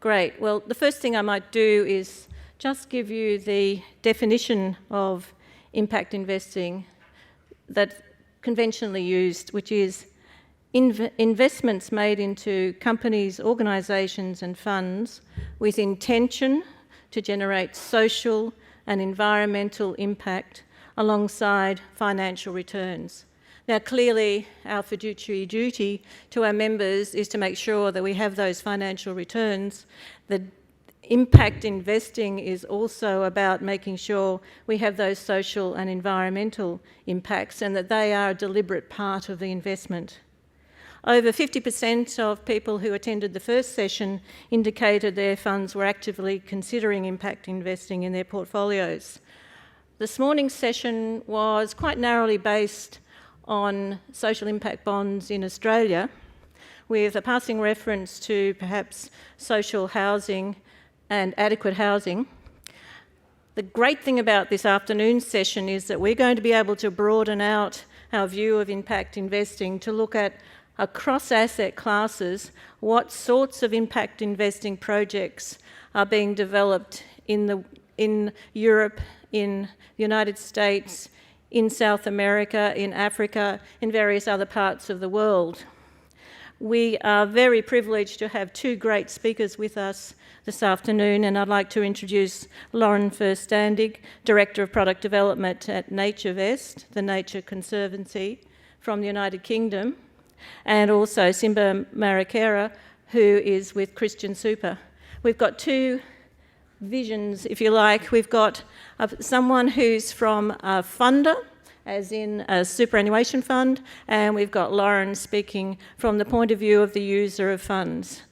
Great. Well, the first thing I might do is just give you the definition of impact investing that's conventionally used, which is investments made into companies, organisations and funds with intention to generate social and environmental impact alongside financial returns. Now, clearly, our fiduciary duty to our members is to make sure that we have those financial returns. The impact investing is also about making sure we have those social and environmental impacts and that they are a deliberate part of the investment. Over 50% of people who attended the first session indicated their funds were actively considering impact investing in their portfolios. This morning's session was quite narrowly based on social impact bonds in Australia, with a passing reference to perhaps social housing and adequate housing. The great thing about this afternoon's session is that we're going to be able to broaden out our view of impact investing to look at across asset classes what sorts of impact investing projects are being developed in Europe, in the United States, in South America, in Africa, in various other parts of the world. We are very privileged to have two great speakers with us this afternoon, and I'd like to introduce Lauren Verstandig, Director of Product Development at NatureVest, the Nature Conservancy from the United Kingdom, and also Simba Marakera, who is with Christian Super. We've got two visions, if you like. We've got someone who's from a funder, as in a superannuation fund, and we've got Lauren speaking from the point of view of the user of funds.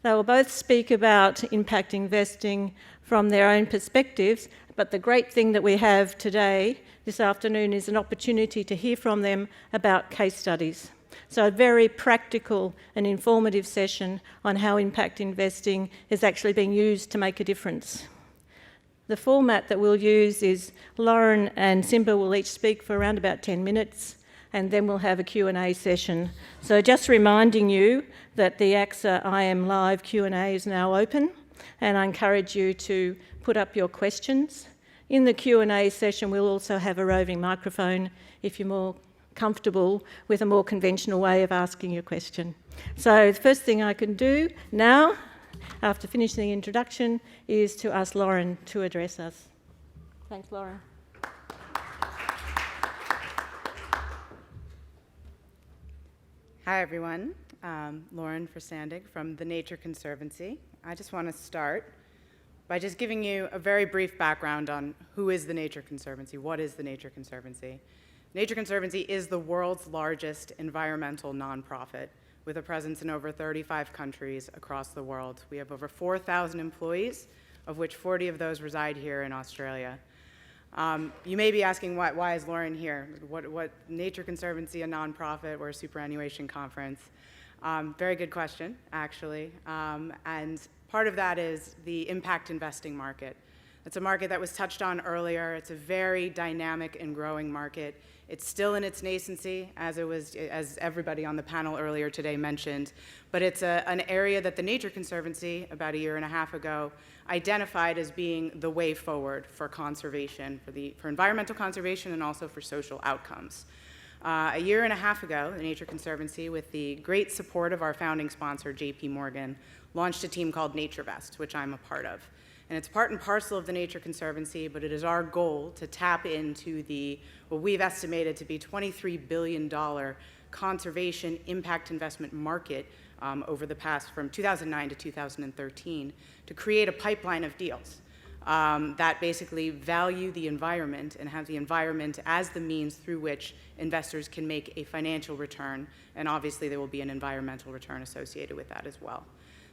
They will both speak about impact investing from their own perspectives, but the great thing that we have today, this afternoon, is an opportunity to hear from them about case studies. So a very practical and informative session on how impact investing is actually being used to make a difference. The format that we'll use is Lauren and Simba will each speak for around about 10 minutes, and then we'll have a Q&A session. So just reminding you that the AXA IM Live Q&A is now open, and I encourage you to put up your questions. In the Q&A session, we'll also have a roving microphone if you're more comfortable with a more conventional way of asking your question. So the first thing I can do now, after finishing the introduction, is to ask Lauren to address us. Thanks, Lauren. Hi, everyone. Lauren Verstandig from the Nature Conservancy. I just want to start by just giving you a very brief background on who is the Nature Conservancy, what is the Nature Conservancy. Nature Conservancy is the world's largest environmental nonprofit with a presence in over 35 countries across the world. We have over 4,000 employees, of which 40 of those reside here in Australia. You may be asking, why is Lauren here? What Nature Conservancy, a nonprofit, we're a superannuation conference? Very good question, actually. And part of that is the impact investing market. It's a market that was touched on earlier. It's a very dynamic and growing market. It's still in its nascency, as everybody on the panel earlier today mentioned, but it's an area that the Nature Conservancy, about a year and a half ago, identified as being the way forward for conservation, for environmental conservation and also for social outcomes. A year and a half ago, the Nature Conservancy, with the great support of our founding sponsor, JP Morgan, launched a team called NatureVest, which I'm a part of. And it's part and parcel of the Nature Conservancy, but it is our goal to tap into what we've estimated to be $23 billion conservation impact investment market over the past, from 2009 to 2013, to create a pipeline of deals that basically value the environment and have the environment as the means through which investors can make a financial return, and obviously there will be an environmental return associated with that as well.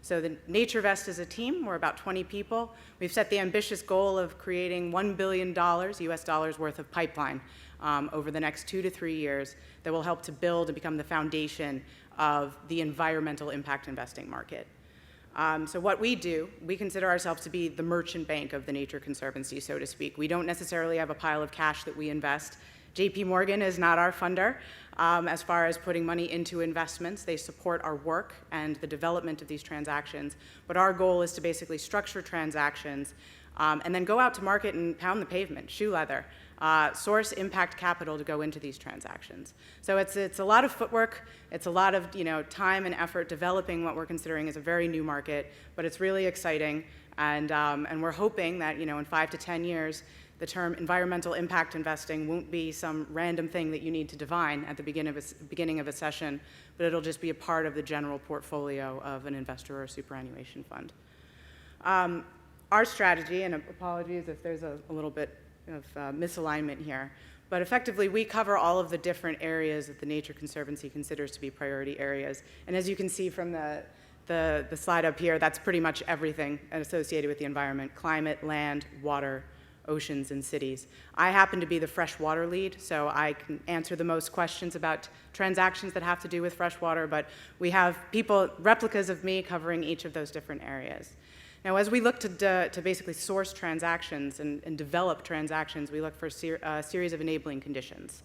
So the NatureVest is a team. We're about 20 people. We've set the ambitious goal of creating $1 billion US dollars worth of pipeline over the next 2 to 3 years that will help to build and become the foundation of the environmental impact investing market. So what we do, we consider ourselves to be the merchant bank of the Nature Conservancy, so to speak. We don't necessarily have a pile of cash that we invest JP Morgan is not our funder as far as putting money into investments. They support our work and the development of these transactions. But our goal is to basically structure transactions and then go out to market and pound the pavement, shoe leather, source impact capital to go into these transactions. So it's a lot of footwork. It's a lot of time and effort developing what we're considering as a very new market, but it's really exciting. And we're hoping that in 5 to 10 years, the term environmental impact investing won't be some random thing that you need to define at the beginning of a session, but it'll just be a part of the general portfolio of an investor or a superannuation fund. Our strategy, and apologies if there's a little bit of misalignment here, but effectively we cover all of the different areas that the Nature Conservancy considers to be priority areas. And as you can see from the slide up here, that's pretty much everything associated with the environment: climate, land, water, oceans, and cities. I happen to be the freshwater lead, so I can answer the most questions about transactions that have to do with freshwater, but we have replicas of me covering each of those different areas. Now, as we look to basically source transactions and develop transactions, we look for a series of enabling conditions.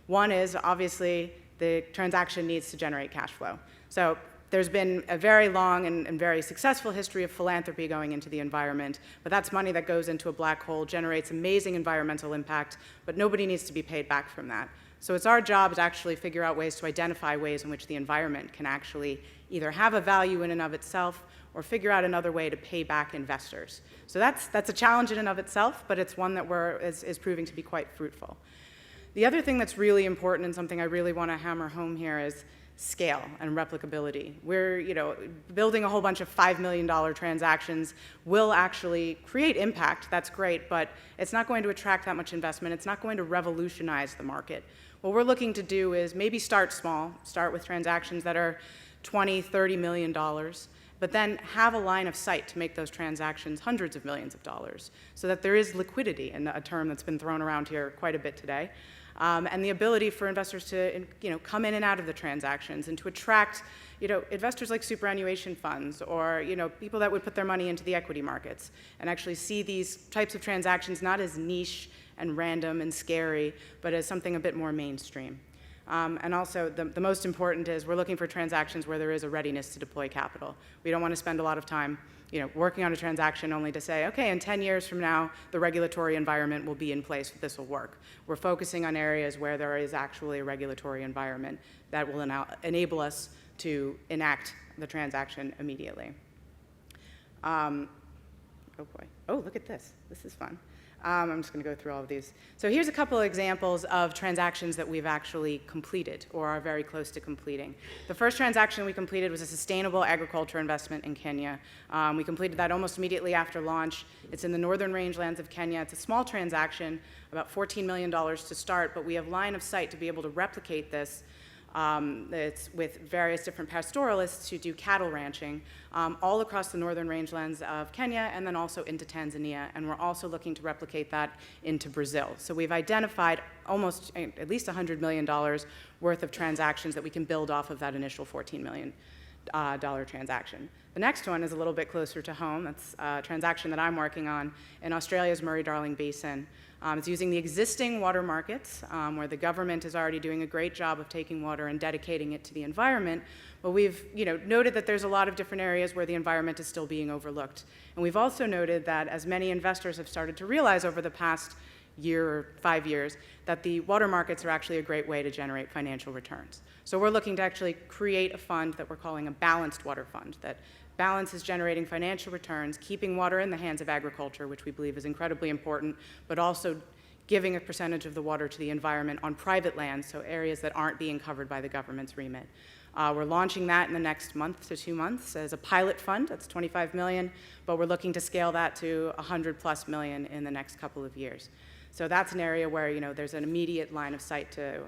One is, obviously, the transaction needs to generate cash flow. So there's been a very long and very successful history of philanthropy going into the environment, but that's money that goes into a black hole, generates amazing environmental impact, but nobody needs to be paid back from that. So it's our job to actually figure out ways to identify ways in which the environment can actually either have a value in and of itself or figure out another way to pay back investors. So that's a challenge in and of itself, but it's one that is proving to be quite fruitful. The other thing that's really important and something I really want to hammer home here is scale and replicability. We're building a whole bunch of $5 million transactions will actually create impact. That's great, but it's not going to attract that much investment. It's not going to revolutionize the market. What we're looking to do is maybe start small, start with transactions that are $20, $30 million, but then have a line of sight to make those transactions hundreds of millions of dollars so that there is liquidity, in a term that's been thrown around here quite a bit today. And the ability for investors to come in and out of the transactions and to attract investors like superannuation funds or people that would put their money into the equity markets and actually see these types of transactions not as niche and random and scary, but as something a bit more mainstream. And also, the most important is we're looking for transactions where there is a readiness to deploy capital. We don't want to spend a lot of time working on a transaction only to say, okay, in 10 years from now, the regulatory environment will be in place, this will work. We're focusing on areas where there is actually a regulatory environment that will enable us to enact the transaction immediately. Oh boy, oh, look at this. This is fun. I'm just going to go through all of these. So here's a couple of examples of transactions that we've actually completed or are very close to completing. The first transaction we completed was a sustainable agriculture investment in Kenya. We completed that almost immediately after launch. It's in the northern rangelands of Kenya. It's a small transaction, about $14 million to start, but we have line of sight to be able to replicate this. It's with various different pastoralists who do cattle ranching all across the northern rangelands of Kenya and then also into Tanzania. And we're also looking to replicate that into Brazil. So we've identified almost at least $100 million worth of transactions that we can build off of that initial $14 million transaction. The next one is a little bit closer to home. That's a transaction that I'm working on in Australia's Murray-Darling Basin. It's using the existing water markets where the government is already doing a great job of taking water and dedicating it to the environment. But we've noted that there's a lot of different areas where the environment is still being overlooked. And we've also noted that as many investors have started to realize over the past year or 5 years that the water markets are actually a great way to generate financial returns. So we're looking to actually create a fund that we're calling a balanced water fund that balances generating financial returns, keeping water in the hands of agriculture, which we believe is incredibly important, but also giving a percentage of the water to the environment on private lands, so areas that aren't being covered by the government's remit. We're launching that in the next month to 2 months as a pilot fund. That's $25 million, but we're looking to scale that to $100+ million in the next couple of years. So that's an area where there's an immediate line of sight to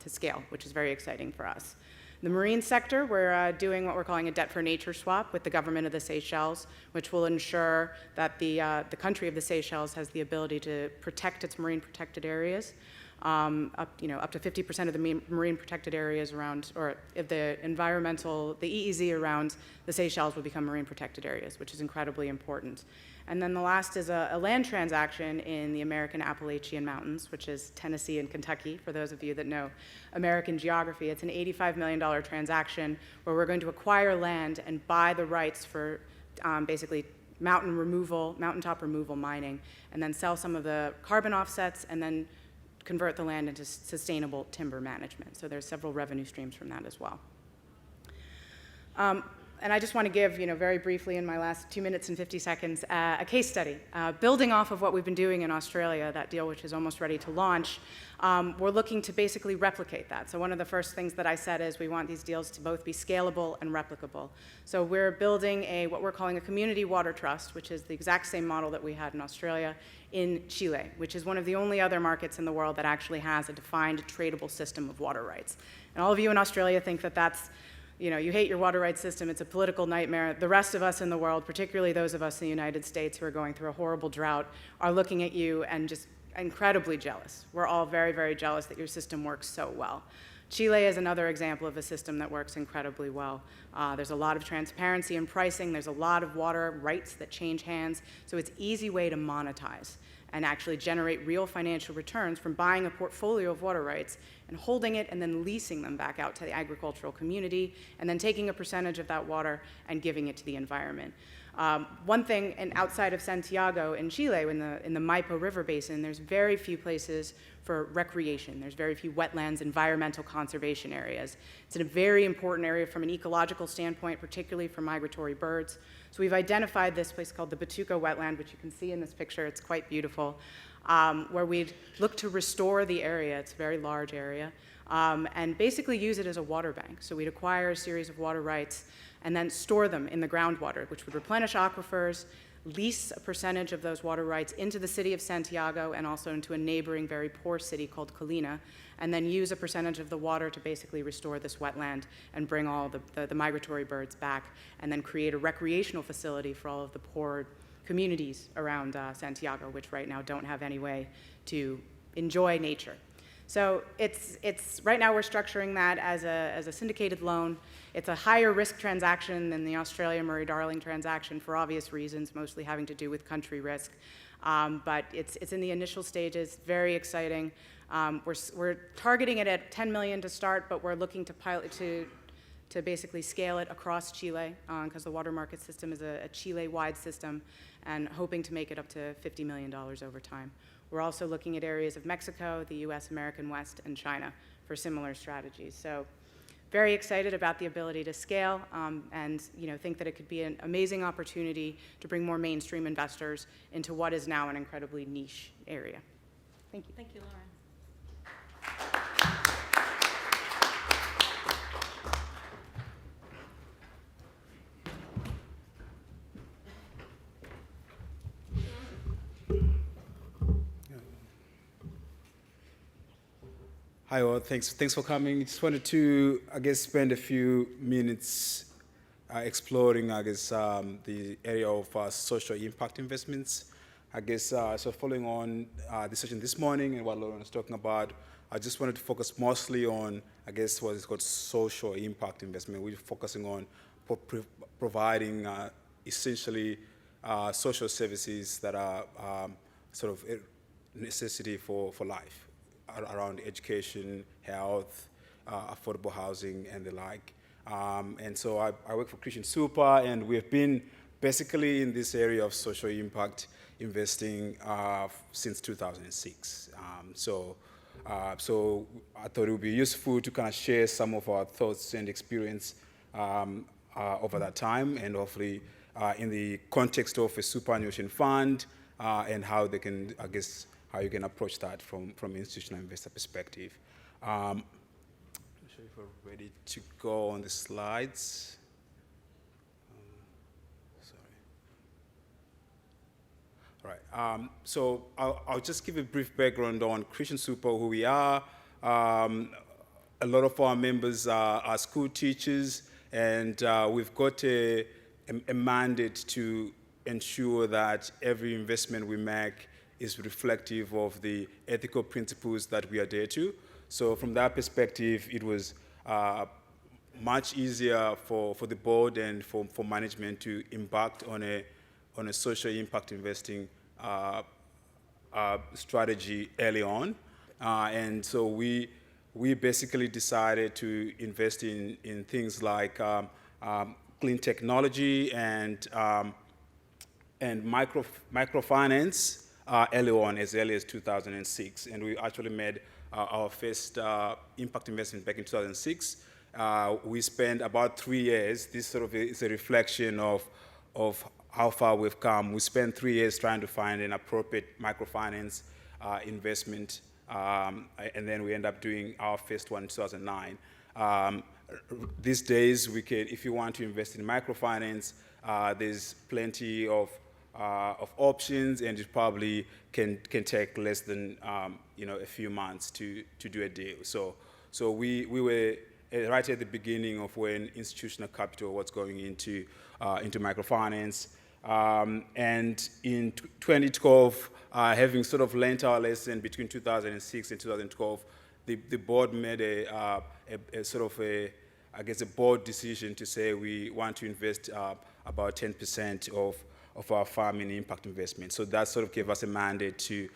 scale, which is very exciting for us. The marine sector, we're doing what we're calling a debt for nature swap with the government of the Seychelles, which will ensure that the country of the Seychelles has the ability to protect its marine protected areas. up to 50% of the marine protected areas around, or if the EEZ around the Seychelles will become marine protected areas, which is incredibly important. And then the last is a land transaction in the American Appalachian Mountains, which is Tennessee and Kentucky, for those of you that know American geography. It's an $85 million transaction where we're going to acquire land and buy the rights for basically mountaintop removal mining, and then sell some of the carbon offsets, and then convert the land into sustainable timber management. So there's several revenue streams from that as well. And I just want to give, very briefly in my last 2 minutes and 50 seconds, a case study. Building off of what we've been doing in Australia, that deal which is almost ready to launch, we're looking to basically replicate that. So one of the first things that I said is we want these deals to both be scalable and replicable. So we're building what we're calling a community water trust, which is the exact same model that we had in Australia, in Chile, which is one of the only other markets in the world that actually has a defined tradable system of water rights. And all of you in Australia think that that's, you hate your water rights system, it's a political nightmare. The rest of us in the world, particularly those of us in the United States who are going through a horrible drought, are looking at you and just incredibly jealous. We're all very, very jealous that your system works so well. Chile is another example of a system that works incredibly well. There's a lot of transparency in pricing, there's a lot of water rights that change hands, so it's an easy way to monetize and actually generate real financial returns from buying a portfolio of water rights and holding it and then leasing them back out to the agricultural community, and then taking a percentage of that water and giving it to the environment. One thing, and outside of Santiago in Chile, in the Maipo River Basin, there's very few places for recreation. There's very few wetlands, environmental conservation areas. It's a very important area from an ecological standpoint, particularly for migratory birds. So we've identified this place called the Batuco wetland, which you can see in this picture. It's quite beautiful, where we'd look to restore the area. It's a very large area, and basically use it as a water bank. So we'd acquire a series of water rights and then store them in the groundwater, which would replenish aquifers, lease a percentage of those water rights into the city of Santiago and also into a neighboring very poor city called Colina, and then use a percentage of the water to basically restore this wetland and bring all the migratory birds back, and then create a recreational facility for all of the poor communities around Santiago, which right now don't have any way to enjoy nature. So it's right now we're structuring that as a syndicated loan. It's a higher risk transaction than the Australia Murray-Darling transaction for obvious reasons, mostly having to do with country risk. But it's in the initial stages, very exciting. We're targeting it at 10 million to start, but we're looking to pilot to basically scale it across Chile, because the water market system is a Chile-wide system, and hoping to make it up to $50 million over time. We're also looking at areas of Mexico, the US, American West, and China for similar strategies. So very excited about the ability to scale, and think that it could be an amazing opportunity to bring more mainstream investors into what is now an incredibly niche area. Thank you. Thank you, Lauren. Hi all, thanks for coming. Just wanted to, spend a few minutes exploring, the area of social impact investments. So following on the session this morning and what Lauren was talking about, I just wanted to focus mostly on, what is called social impact investment. We're focusing on providing essentially social services that are sort of a necessity for life, around education, health, affordable housing, and the like. And so I work for Christian Super, and we've been basically in this area of social impact investing since 2006. So I thought it would be useful to kind of share some of our thoughts and experience over that time, and hopefully in the context of a superannuation fund, and how they can, how you can approach that from institutional investor perspective. I'm not sure if we're ready to go on the slides. Sorry. All right. So I'll just give a brief background on Christian Super, who we are. A lot of our members are school teachers, and we've got a mandate to ensure that every investment we make is reflective of the ethical principles that we adhere to. So from that perspective, it was much easier for the board and for management to embark on a social impact investing strategy early on. And so we basically decided to invest in things like clean technology and microfinance early on, as early as 2006. And we actually made our first impact investment back in 2006. We spent about 3 years. This sort of is a reflection of how far we've come. We spent 3 years trying to find an appropriate microfinance investment, and then we end up doing our first one in 2009. These days, we can, if you want to invest in microfinance, there's plenty of options, and it probably can take less than a few months to do a deal. So we were right at the beginning of when institutional capital was going into microfinance. And in 2012, having sort of learned our lesson between 2006 and 2012, the board made a sort of a board decision to say we want to invest about 10% of our farm in impact investment. So that sort of gave us a mandate to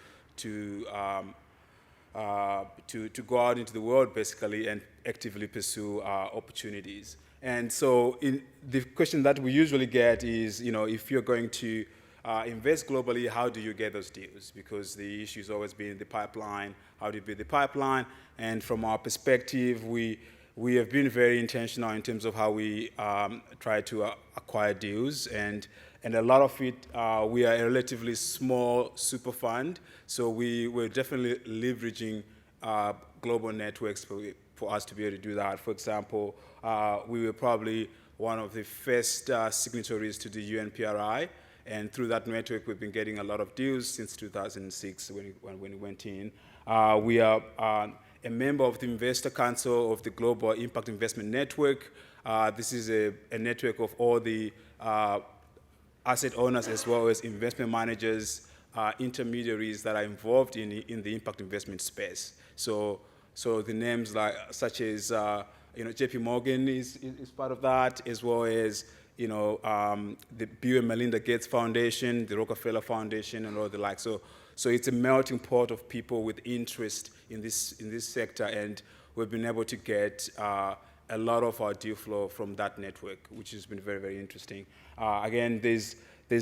go out into the world basically and actively pursue opportunities. And so the question that we usually get is, if you're going to invest globally, how do you get those deals? Because the issue has always been the pipeline. How do you build the pipeline? And from our perspective, we have been very intentional in terms of how we try to acquire deals. And a lot of it, we are a relatively small super fund, so we were definitely leveraging global networks for us to be able to do that. For example, we were probably one of the first signatories to the UNPRI, and through that network, we've been getting a lot of deals since 2006 when we went in. We are a member of the Investor Council of the Global Impact Investment Network. This is a network of all the asset owners as well as investment managers, intermediaries that are involved in the impact investment space. So the names such as JP Morgan is part of that, as well as the Bill and Melinda Gates Foundation, the Rockefeller Foundation, and all the like. So it's a melting pot of people with interest in this sector, and we've been able to get a lot of our deal flow from that network, which has been very, very interesting. Again, there's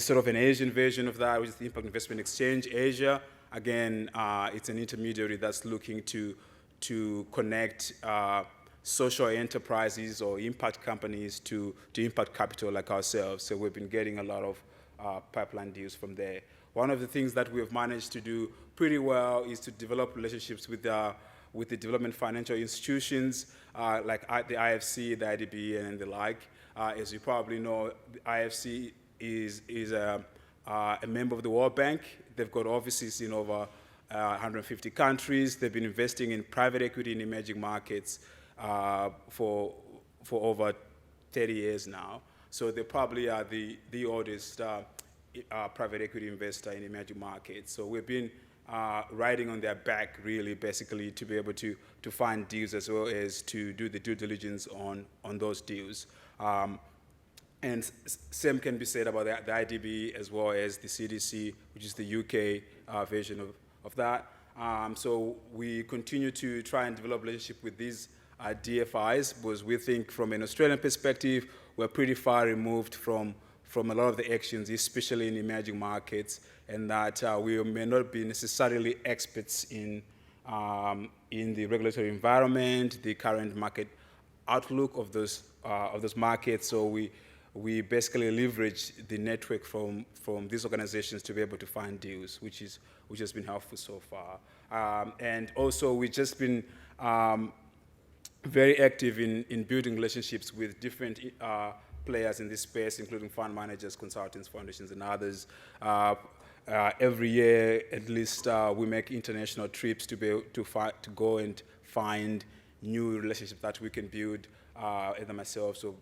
sort of an Asian version of that, which is the Impact Investment Exchange Asia. Again, it's an intermediary that's looking to connect social enterprises or impact companies to impact capital like ourselves. So we've been getting a lot of pipeline deals from there. One of the things that we have managed to do pretty well is to develop relationships with the development financial institutions like the IFC, the IDB, and the like. As you probably know, the IFC is a member of the World Bank. They've got offices in over 150 countries. They've been investing in private equity in emerging markets for over 30 years now. So they probably are the oldest private equity investor in emerging markets. So we've been riding on their back, really, basically, to be able to find deals as well as to do the due diligence on those deals. And same can be said about the IDB as well as the CDC, which is the UK version of that. So we continue to try and develop relationship with these DFIs, because we think from an Australian perspective, we're pretty far removed from a lot of the actions, especially in emerging markets, and that we may not be necessarily experts in the regulatory environment, the current market outlook of those markets. So we basically leverage the network from these organizations to be able to find deals, which has been helpful so far. And also, we've just been very active in building relationships with different players in this space, including fund managers, consultants, foundations, and others. Every year, at least, we make international trips to be able to go and find new relationships that we can build, either myself or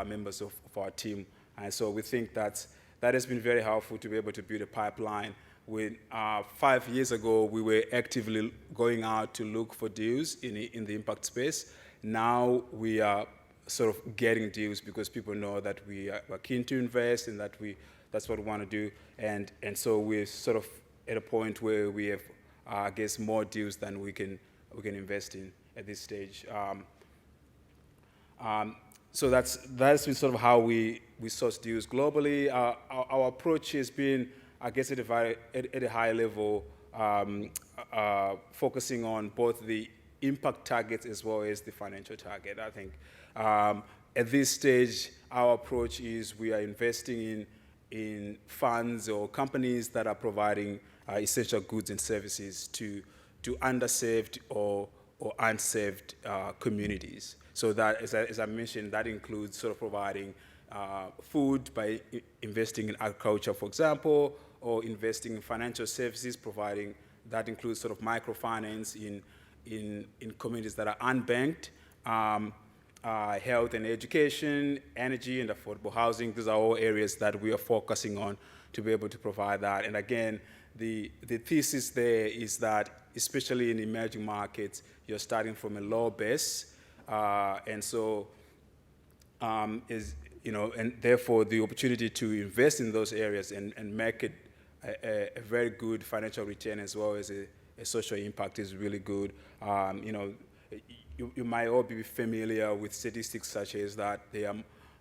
members of our team. And so we think that has been very helpful to be able to build a pipeline. when 5 years ago we were actively going out to look for deals in the impact space. Now we are sort of getting deals because people know that we are keen to invest and that's what we want to do. And so we're sort of at a point where we have, I guess, more deals than we can invest in at this stage. So that's been sort of how we source deals globally. Our approach has been, I guess, at a high level, focusing on both the impact targets as well as the financial target. I think at this stage, our approach is we are investing in funds or companies that are providing essential goods and services to underserved or unserved communities. So that, as I mentioned, that includes sort of providing food by investing in agriculture, for example, or investing in financial services, providing, that includes sort of microfinance in communities that are unbanked, health and education, energy and affordable housing. These are all areas that we are focusing on to be able to provide that. And again, the thesis there is that, especially in emerging markets, you're starting from a low base, and so and therefore the opportunity to invest in those areas and make it a very good financial return as well as a social impact is really good. You might all be familiar with statistics such as that there are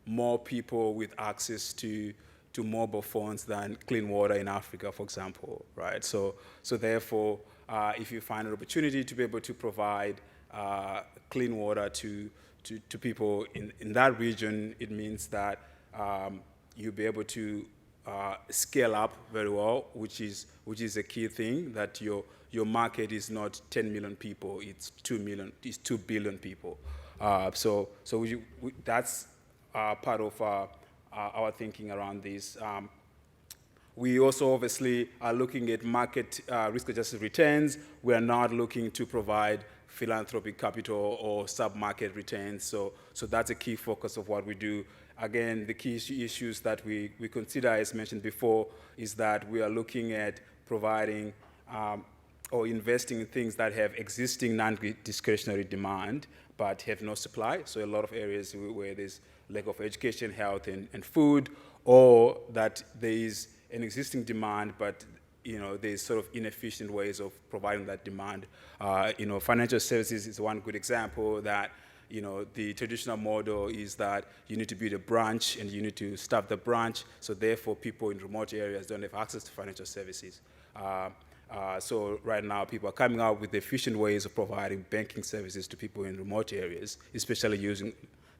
more people with access to mobile phones than clean water in Africa, for example, right? So therefore, if you find an opportunity to be able to provide clean water to people in that region, it means that you'll be able to scale up very well, which is a key thing, that your market is not 10 million people, it's 2 billion people. So that's part of our thinking around this. We also obviously are looking at market risk-adjusted returns. We are not looking to provide philanthropic capital or sub-market returns. So that's a key focus of what we do. Again, the key issues that we consider, as mentioned before, is that we are looking at providing or investing in things that have existing non-discretionary demand but have no supply. So a lot of areas where there's lack of education, health, and food, or that there is an existing demand, but there's sort of inefficient ways of providing that demand. Financial services is one good example that, the traditional model is that you need to build a branch and you need to staff the branch, so therefore people in remote areas don't have access to financial services. So right now people are coming out with efficient ways of providing banking services to people in remote areas, especially using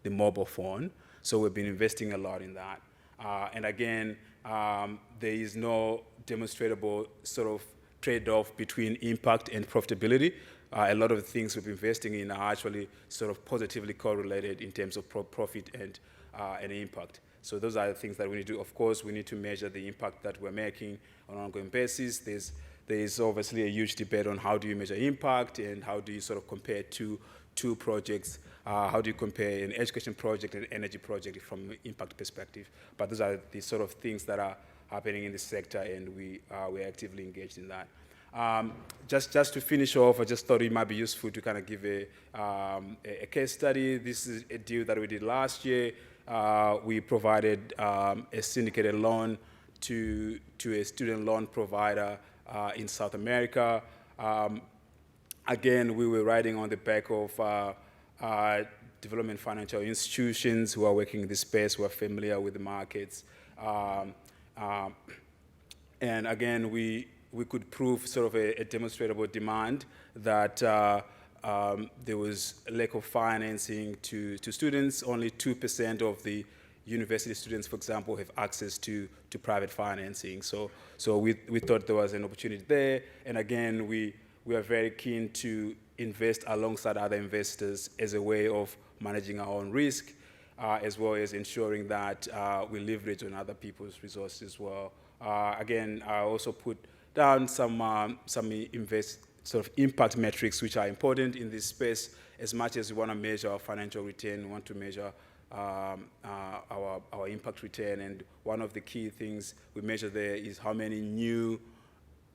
the mobile phone. So we've been investing a lot in that. And again, there is no demonstrable sort of trade-off between impact and profitability. A lot of the things we've been investing in are actually sort of positively correlated in terms of profit and impact. So those are the things that we need to do. Of course, we need to measure the impact that we're making on an ongoing basis. There is obviously a huge debate on how do you measure impact and how do you sort of compare two projects. How do you compare an education project and an energy project from an impact perspective? But those are the sort of things that are happening in this sector, and we're actively engaged in that. Just to finish off, I just thought it might be useful to kind of give a case study. This is a deal that we did last year. We provided a syndicated loan to a student loan provider in South America. Again, we were riding on the back of development financial institutions who are working in this space, who are familiar with the markets. And again, we could prove sort of a demonstrable demand that there was a lack of financing to students. Only 2% of the university students, for example, have access to private financing. So we thought there was an opportunity there. And again, we are very keen to invest alongside other investors as a way of managing our own risk, as well as ensuring that we leverage on other people's resources as well. Again, I also put down some sort of impact metrics which are important in this space. As much as we want to measure our financial return, we want to measure our impact return. And one of the key things we measure there is how many new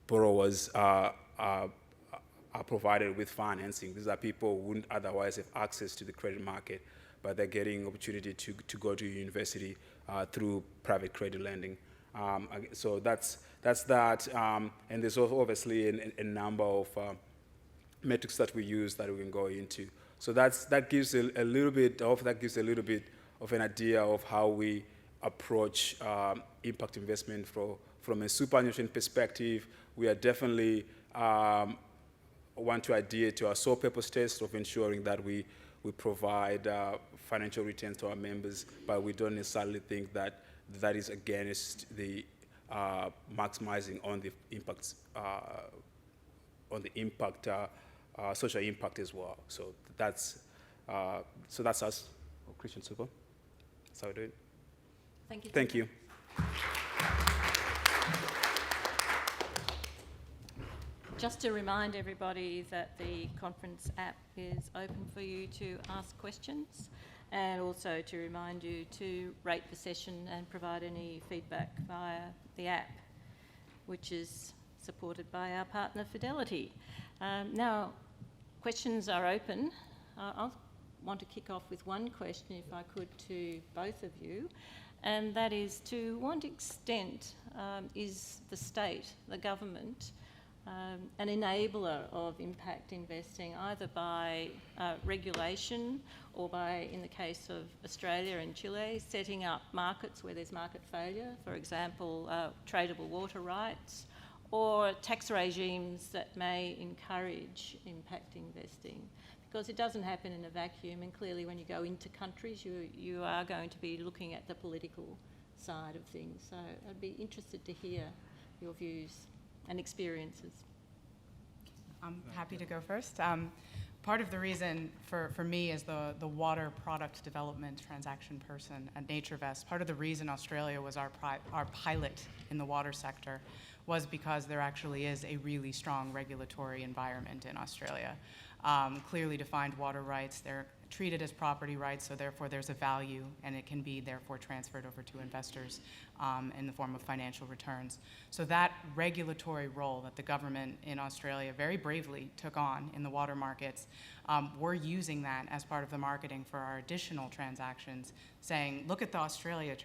borrowers are provided with financing. These are people who wouldn't otherwise have access to the credit market, but they're getting opportunity to go to university through private credit lending. So that's that, and there's also obviously a number of metrics that we use that we can go into. So that gives a little bit. I hope that gives a little bit of an idea of how we approach impact investment from a superannuation perspective. We are definitely want to adhere to our sole purpose test of ensuring that we provide financial returns to our members, but we don't necessarily think that that is against the maximizing on the impacts, social impact as well. So that's us, Christian Super. That's how we do it. Thank you. Thank you. Just to remind everybody that the conference app is open for you to ask questions, and also to remind you to rate the session and provide any feedback via the app, which is supported by our partner Fidelity. Now, questions are open. I'll want to kick off with one question, if I could, to both of you, and that is, to what extent is the state, the government, an enabler of impact investing, either by regulation or by, in the case of Australia and Chile, setting up markets where there's market failure, for example, tradable water rights, or tax regimes that may encourage impact investing? Because it doesn't happen in a vacuum, and clearly when you go into countries, you are going to be looking at the political side of things. So I'd be interested to hear your views and experiences. I'm happy to go first. Part of the reason for me as the water product development transaction person at NatureVest, part of the reason Australia was our pilot in the water sector was because there actually is a really strong regulatory environment in Australia. Clearly defined water rights, they're treated as property rights, so therefore there's a value, and it can be therefore transferred over to investors in the form of financial returns. So that regulatory role that the government in Australia very bravely took on in the water markets, we're using that as part of the marketing for our additional transactions, saying, look at the Australia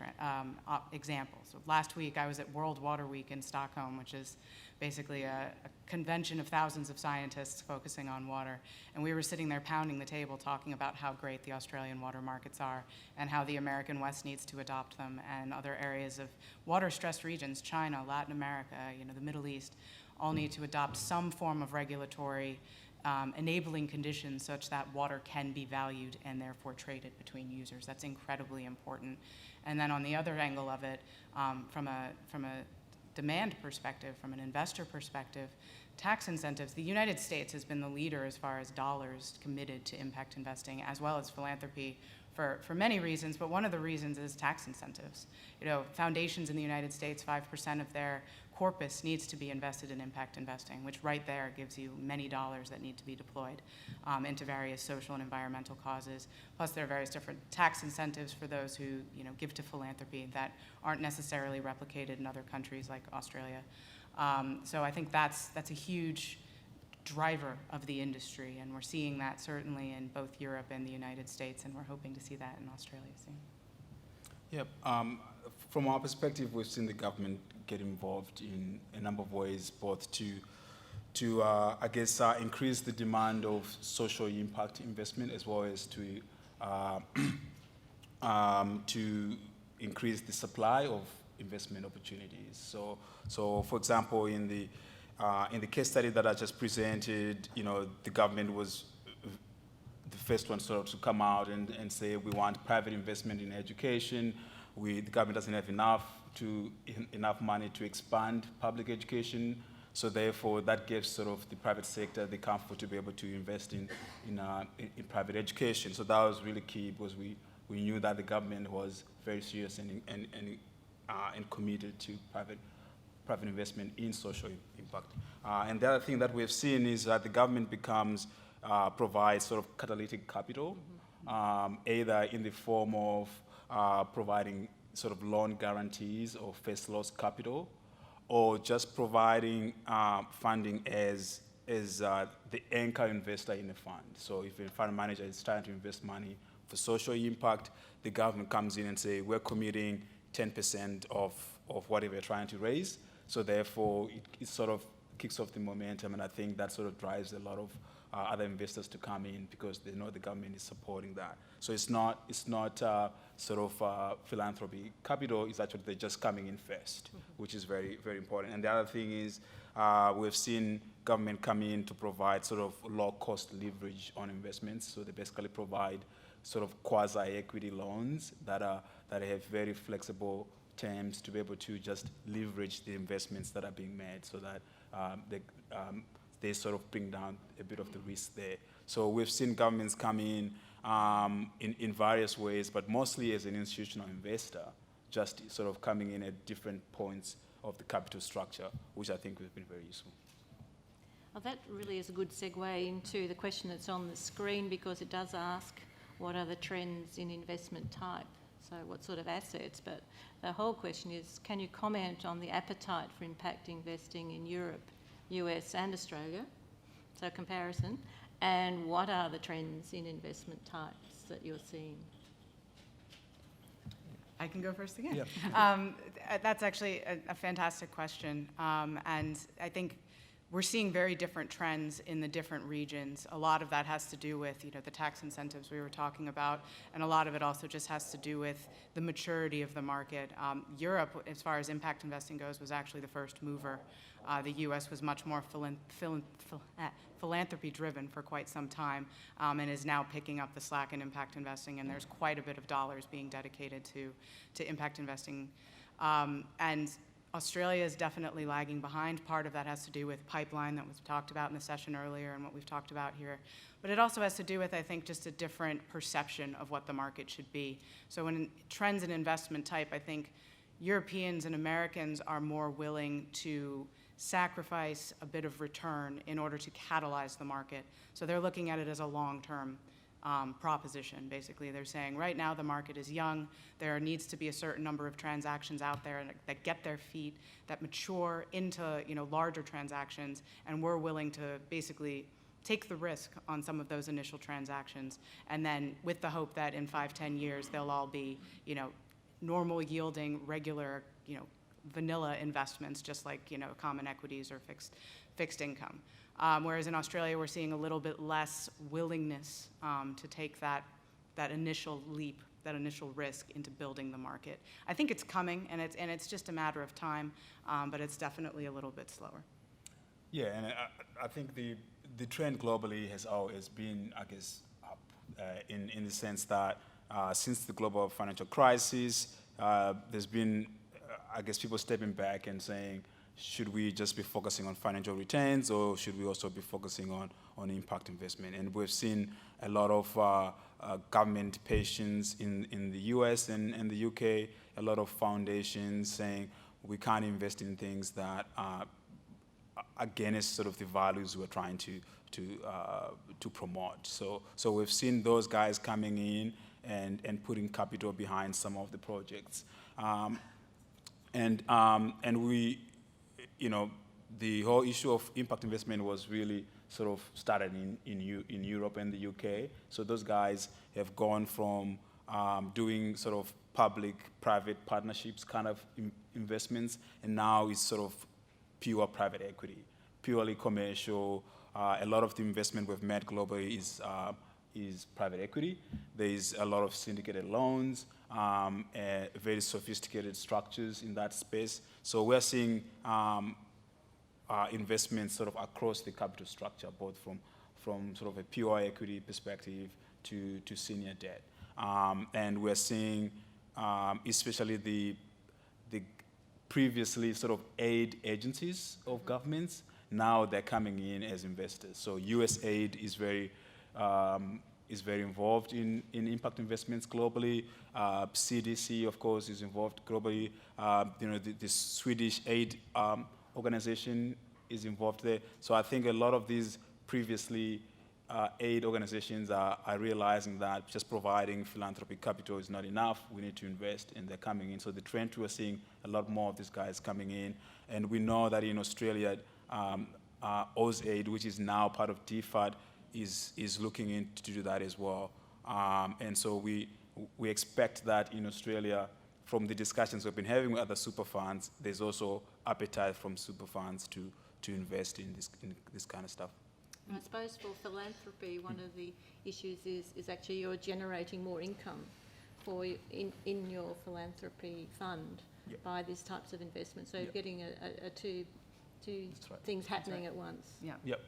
example. So last week I was at World Water Week in Stockholm, which is basically a convention of thousands of scientists focusing on water. And we were sitting there pounding the table talking about how great the Australian water markets are and how the American West needs to adopt them, and other areas of water-stressed regions, China, Latin America, the Middle East, all need to adopt some form of regulatory enabling conditions such that water can be valued and therefore traded between users. That's incredibly important. And then on the other angle of it, from a demand perspective, from an investor perspective, tax incentives, the United States has been the leader as far as dollars committed to impact investing, as well as philanthropy, for many reasons, but one of the reasons is tax incentives. Foundations in the United States, 5% of their corpus needs to be invested in impact investing, which right there gives you many dollars that need to be deployed into various social and environmental causes. Plus there are various different tax incentives for those who give to philanthropy that aren't necessarily replicated in other countries like Australia. So I think that's a huge driver of the industry, and we're seeing that certainly in both Europe and the United States, and we're hoping to see that in Australia soon. Yep. From our perspective, we've seen the government get involved in a number of ways, both to increase the demand of social impact investment, as well as to increase the supply of investment opportunities. So for example, in the case study that I just presented, the government was the first one sort of to come out and say we want private investment in education. The government doesn't have enough money to expand public education, so therefore that gives sort of the private sector the comfort to be able to invest in private education. So that was really key, because we knew that the government was very serious and committed to private investment in social impact. And the other thing that we've seen is that the government provides sort of catalytic capital, either in the form of providing sort of loan guarantees or first loss capital, or just providing funding as the anchor investor in a fund. So if a fund manager is trying to invest money for social impact, the government comes in and say, we're committing 10% of whatever you're trying to raise. So therefore, it sort of kicks off the momentum, and I think that sort of drives a lot of other investors to come in because they know the government is supporting that. So it's not sort of philanthropy. Capital is actually they're just coming in first, which is very, very important. And the other thing is we've seen government come in to provide sort of low-cost leverage on investments. So they basically provide sort of quasi-equity loans that have very flexible terms to be able to just leverage the investments that are being made so that they sort of bring down a bit of the risk there. So we've seen governments come in various ways, but mostly as an institutional investor, just sort of coming in at different points of the capital structure, which I think has been very useful. Well, that really is a good segue into the question that's on the screen, because it does ask what are the trends in investment type, so what sort of assets, but the whole question is, can you comment on the appetite for impact investing in Europe, US and Australia, so comparison, and what are the trends in investment types that you're seeing? I can go first again. Yeah. That's actually a fantastic question, and I think we're seeing very different trends in the different regions. A lot of that has to do with, the tax incentives we were talking about, and a lot of it also just has to do with the maturity of the market. Europe, as far as impact investing goes, was actually the first mover. The U.S. was much more philanthropy-driven for quite some time, and is now picking up the slack in impact investing, and there's quite a bit of dollars being dedicated to impact investing. And Australia is definitely lagging behind. Part of that has to do with pipeline that was talked about in the session earlier and what we've talked about here. But it also has to do with, I think, just a different perception of what the market should be. So when trends in investment type, I think Europeans and Americans are more willing to sacrifice a bit of return in order to catalyze the market. So they're looking at it as a long-term proposition, basically. They're saying right now the market is young, there needs to be a certain number of transactions out there that get their feet, that mature into larger transactions, and we're willing to basically take the risk on some of those initial transactions, and then with the hope that in 5-10 years they'll all be normal yielding, regular, vanilla investments, just like common equities or fixed income. Whereas in Australia, we're seeing a little bit less willingness to take that initial leap, that initial risk into building the market. I think it's coming, and it's just a matter of time, but it's definitely a little bit slower. Yeah, and I think the trend globally has always been, I guess, up in the sense that since the global financial crisis, there's been, I guess, people stepping back and saying, should we just be focusing on financial returns, or should we also be focusing on impact investment? And we've seen a lot of government patience in the US and the UK, a lot of foundations saying we can't invest in things that are against sort of the values we're trying to promote. So we've seen those guys coming in and putting capital behind some of the projects. And we, the whole issue of impact investment was really sort of started in Europe and the UK. So those guys have gone from doing sort of public-private partnerships kind of investments, and now it's sort of pure private equity, purely commercial. A lot of the investment we've made globally is private equity. There's a lot of syndicated loans, very sophisticated structures in that space. So we're seeing investments sort of across the capital structure, both from sort of a pure equity perspective to senior debt. And we're seeing, especially the previously sort of aid agencies of governments, now they're coming in as investors. So USAID is very involved in impact investments globally. CDC, of course, is involved globally. The Swedish aid organization is involved there. So I think a lot of these previously aid organizations are realizing that just providing philanthropic capital is not enough. We need to invest, and they're coming in. So the trend, we're seeing a lot more of these guys coming in. And we know that in Australia, AusAid, which is now part of DFAT, is looking in to do that as well. And so we expect that in Australia, from the discussions we've been having with other super funds, there's also appetite from super funds to invest in this kind of stuff. And I suppose for philanthropy, one of the issues is actually you're generating more income in your philanthropy fund by these types of investments. So you're getting two right. things happening at once. Yeah. Yep.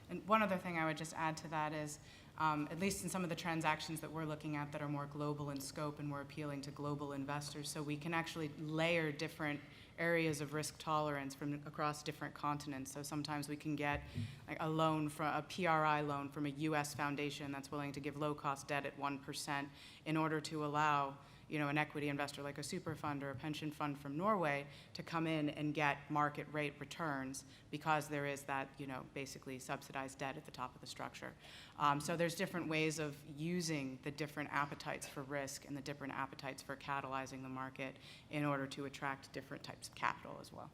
And one other thing I would just add to that is, at least in some of the transactions that we're looking at that are more global in scope and more appealing to global investors, so we can actually layer different areas of risk tolerance from across different continents. So sometimes we can get like a loan from a PRI loan from a U.S. foundation that's willing to give low-cost debt at 1% in order to allow, you know, an equity investor like a super fund or a pension fund from Norway to come in and get market rate returns because there is that, you know, basically subsidized debt at the top of the structure. So there's different ways of using the different appetites for risk and the different appetites for catalyzing the market in order to attract different types of capital as well.